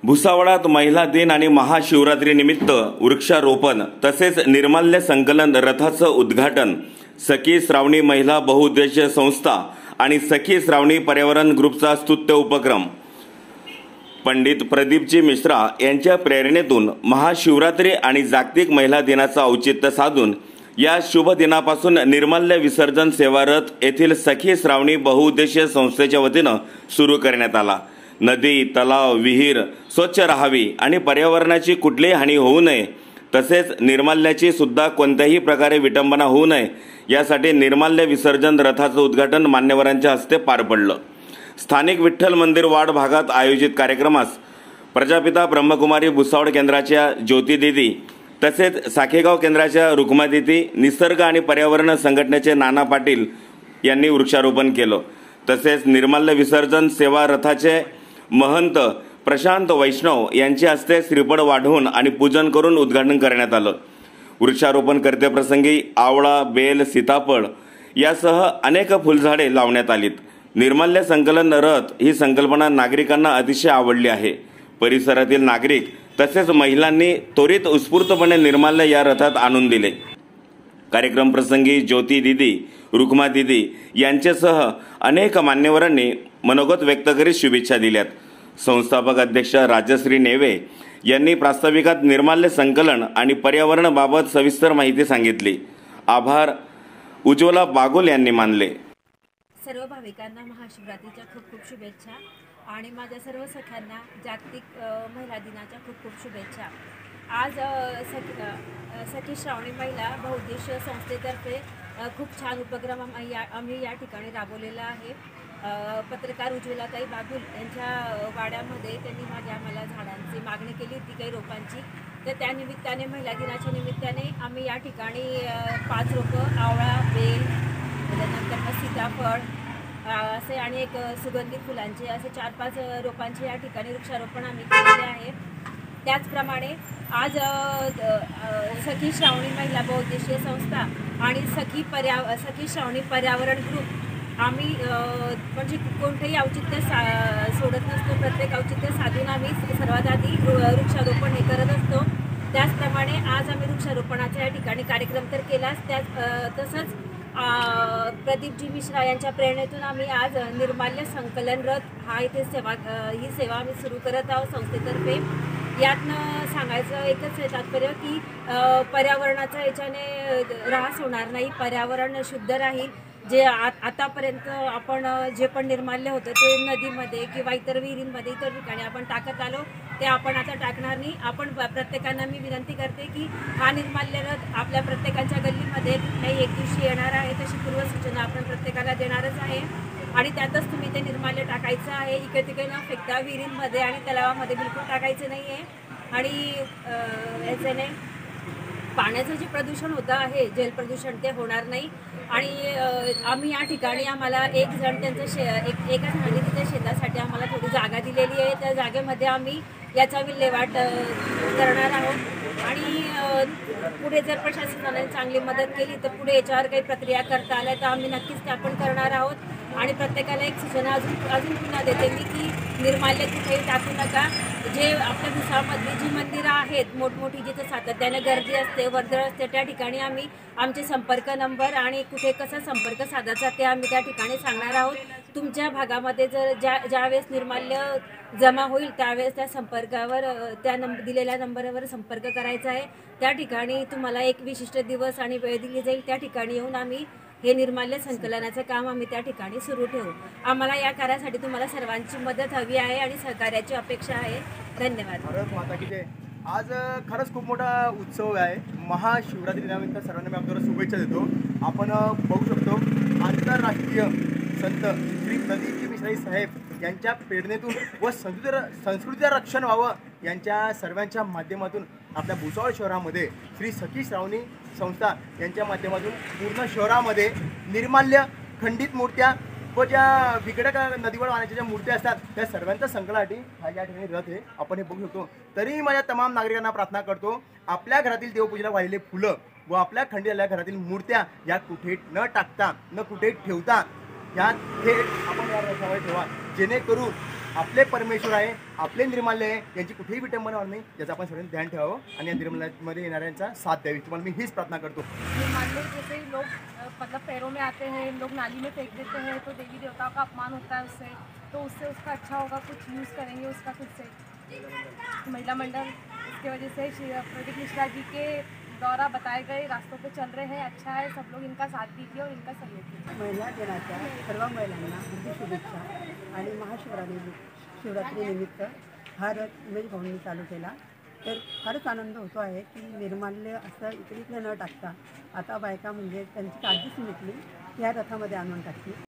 भुसावळात महिला दिन आणि महाशिवरात्रीनिमित्त वृक्षारोपण तसेच निर्माल्य संकलन रथाचं उद्घाटन सखी श्रावणी महिला बहुउद्देशीय संस्था आणि सखी श्रावणी पर्यावरण ग्रुपचा स्तुत्य उपक्रम। पंडित प्रदीपजी मिश्रा यांच्या प्रेरणेतून महाशिवरात्री आणि जागतिक महिला दिनाचं औचित्य साधून या शुभ दिनापासून निर्माल्य विसर्जन सेवा रथ येथील सखी श्रावणी बहुउद्देशीय संस्थेच्या वतीनं सुरू करण्यात आला। नदी, तलाव, विहीर स्वच्छ राहावी आणि पर्यावरणाची कुठलीही हानी होऊ नये तसेच निर्माल्याची सुद्धा कोणत्याही प्रकारे विटंबना होऊ नये यासाठी निर्माल्य विसर्जन रथाचं उद्घाटन मान्यवरांच्या हस्ते पार पडलं। स्थानिक विठ्ठल मंदिर वाड भागात आयोजित कार्यक्रमास प्रजापिता ब्रह्मकुमारी भुसावळ केंद्राच्या ज्योती दीदी तसेच साखेगाव केंद्राच्या रुक्मा दीदी, निसर्ग आणि पर्यावरण संघटनेचे नाना पाटील यांनी वृक्षारोपण केलं। तसेच निर्माल्य विसर्जन सेवा रथाचे महंत प्रशांत वैष्णव यांच्या हस्ते श्रीफळ वाढवून आणि पूजन करून उद्घाटन करण्यात आलं। वृक्षारोपण करतेप्रसंगी आवळा, बेल, सीताफळ यासह अनेक फुलझाडे लावण्यात आलीत। निर्माल्य संकलन रथ ही संकल्पना नागरिकांना अतिशय आवडली आहे। परिसरातील नागरिक तसेच महिलांनी त्वरित उत्स्फूर्तपणे निर्माल्य या रथात आणून दिले। कार्यक्रम प्रसंगी ज्योती दीदी, रुक्मा दीदी यांच्यासह अनेक मान्यवरांनी मनोगत व्यक्त करीत शुभेच्छा दिल्यात। संस्थापक अध्यक्ष राजश्री नेवे यांनी प्रास्ताविकात निर्माल्य संकलन आणि पर्यावरणाबाबत सविस्तर माहिती सांगितली। आभार उज्ज्वला बागुल यांनी मानले। सर्व भाविकांना महाशिवरात्रीच्या खूप खूप शुभेच्छा आणि माझ्या सर्व सख्यांना जागतिक महिला दिनाच्या खूप खूप शुभेच्छा। आज सखी श्रावणी महिला बहुउद्देशीय संस्थेतर्फे खूप छान उपक्रम आम्ही या ठिकाणी राबवलेला आहे। पत्रकार उज्ज्वलाताई बागुल यांच्या वाड्यामध्ये त्यांनी आम्हाला झाडांची मागणी केली होती, काही रोपांची, तर त्या निमित्ताने महिला दिनाच्या निमित्ताने आम्ही या ठिकाणी 5 रोपं आवळा, बेल, त्यानंतर मग सीताफळ असे आणि एक सुगंधित फुलांचे असे 4-5 रोपांचे या ठिकाणी वृक्षारोपण आम्ही केलेले आहे। त्याचप्रमाणे आज सखी श्रावणी महिला बहुउद्देशीय संस्था आणि सखी श्रावणी पर्यावरण ग्रुप आम्ही म्हणजे कोणतेही औचित्य सोडत नसतो, प्रत्येक औचित्य साधून आम्ही सर्वात आधी वृक्षारोपण हे करत असतो। त्याचप्रमाणे आज आम्ही वृक्षारोपणाचा या ठिकाणी कार्यक्रम तर केलाच, तसंच प्रदीपजी मिश्रा यांच्या प्रेरणेतून आम्ही आज निर्माल्य संकलन रथ ही सेवा आम्ही सुरू करत आहोत संस्थेतर्फे। यातनं सांगायचं एकच आहे तात्पर्य की पर्यावरणाचा याच्याने ऱ्हास होणार नाही, पर्यावरण शुद्ध राहील। जे आतापर्यंत आपण जे पण निर्माल्य होतं ते नदीमध्ये किंवा इतर विहिरींमध्ये इतर ठिकाणी आपण टाकत आलो ते आपण आता टाकणार नाही। आपण प्रत्येकांना मी विनंती करते की हा निर्माल्य रथ आपल्या प्रत्येकाच्या गल्लीमध्ये एक दिवशी येणार आहे, तशी पूर्वसूचना आपण प्रत्येकाला देणारच आहे आणि त्यातच तुम्ही ते निर्माल्य टाकायचं आहे। इकडे तिकडे न फेकता विहिरींमध्ये आणि तलावामध्ये बिलकुल टाकायचं नाही आहे आणि याच्याने पाण्याचं जे प्रदूषण होतं आहे, जलप्रदूषण, ते होणार नाही। आणि आम्ही या ठिकाणी आम्हाला एक जण त्यांचं एका जणांनी तिथे शेतासाठी आम्हाला थोडी जागा दिलेली आहे, त्या जागेमध्ये आम्ही याचा विल्हेवाट करणार आहोत आणि पुढे जर प्रशासनाने चांगली मदत केली तर पुढे याच्यावर काही प्रक्रिया करता आल्या तर आम्ही नक्कीच ते आपण करणार आहोत। आणि प्रत्येकाला एक सूचना अजून पुन्हा देते मी की निर्माल्य कुठेही टाकू नका। जे आपल्या भुसावळमधली जी मंदिरं आहेत मोठमोठी, जिथं सातत्याने गर्दी असते, वर्दळ असते, त्या ठिकाणी आम्ही आमचे संपर्क नंबर आणि कुठे कसा संपर्क साधायचा ते आम्ही त्या ठिकाणी सांगणार आहोत। तुमच्या भागामध्ये जर ज्यावेळेस निर्माल्य जमा होईल त्यावेळेस त्या संपर्कावर दिलेल्या नंबरवर संपर्क करायचा आहे। त्या ठिकाणी तुम्हाला एक विशिष्ट दिवस आणि वेळ दिली जाईल, त्या ठिकाणी येऊन आम्ही हे निर्माल्य संकलनाचं काम आम्ही त्या ठिकाणी सुरू ठेवू। आम्हाला या कार्यासाठी तुम्हाला सर्वांची मदत हवी आहे आणि सहकार्याची अपेक्षा आहे। धन्यवाद। भारत माता की जय। आज खरंच खूप मोठा उत्सव आहे। महाशिवरात्री दिनानिमित्त सर्वांना मी आपल्याला शुभेच्छा देतो। आपण बघू शकतो आंतरराष्ट्रीय संत श्री प्रदीपजी मिश्रा साहेब यांच्या प्रेरणेतून व संस्कृतीचं रक्षण व्हावं यांच्या सर्वांच्या माध्यमातून आपल्या भुसावळ शहरामध्ये श्री सखी श्रावणी संस्था यांच्या माध्यमातून पूर्ण शहरामध्ये निर्माल्य, खंडित मूर्त्या व ज्या विघटक नदीवर वाहण्याच्या ज्या मूर्त्या असतात त्या सर्वांच्या संकलनासाठी हा या ठिकाणी रथ आहे, आपण हे बघू शकतो। तरी माझ्या तमाम नागरिकांना प्रार्थना करतो, आपल्या घरातील देवपूजेला वाहिलेले फुलं व आपल्या खंडित झालेल्या घरातील मूर्त्या या कुठे न टाकता न कुठे ठेवता या थेट आपण या रथावर ठेवा, जेणेकरून आपले परमेश्वर आहे, आपले निर्माल्य आहे, यांची कुठेही विटंबना होणार नाही, याचं आपण सर्वांनी ध्यान ठेवावं आणि या निर्माल्यामध्ये येणाऱ्यांचा साथ द्यावी. तुम्हाला मी हीच प्रार्थना करतो. निर्माल्य जैसे लोग मतलब पैरों में आते हैं, लोग नाली में फेंक देते हैं, तो देवी देवताओं का अपमान होता है उससे, तो उससे उसका अच्छा होगा, कुछ यूज़ करेंगे उसका खुद से। महिला मंडल इसके वजह से प्रदीप मिश्रा जी के द्वारा बताए गए रास्तों पे चल रहे हैं, अच्छा है, सब लोग इनका साथ दीजिए और इनका सहयोग कीजिए। महिला दिनाच्या सर्व महिलांना हार्दिक शुभेच्छा आणि शिवरात्रीनिमित्त हा रथ उमेश भाऊंनी चालू केला, तर फारच आनंद होतो आहे की निर्माल्य असं इकडे न टाकता आता बायका म्हणजे त्यांची काळजीच मिटली या रथामध्ये आणून टाकली.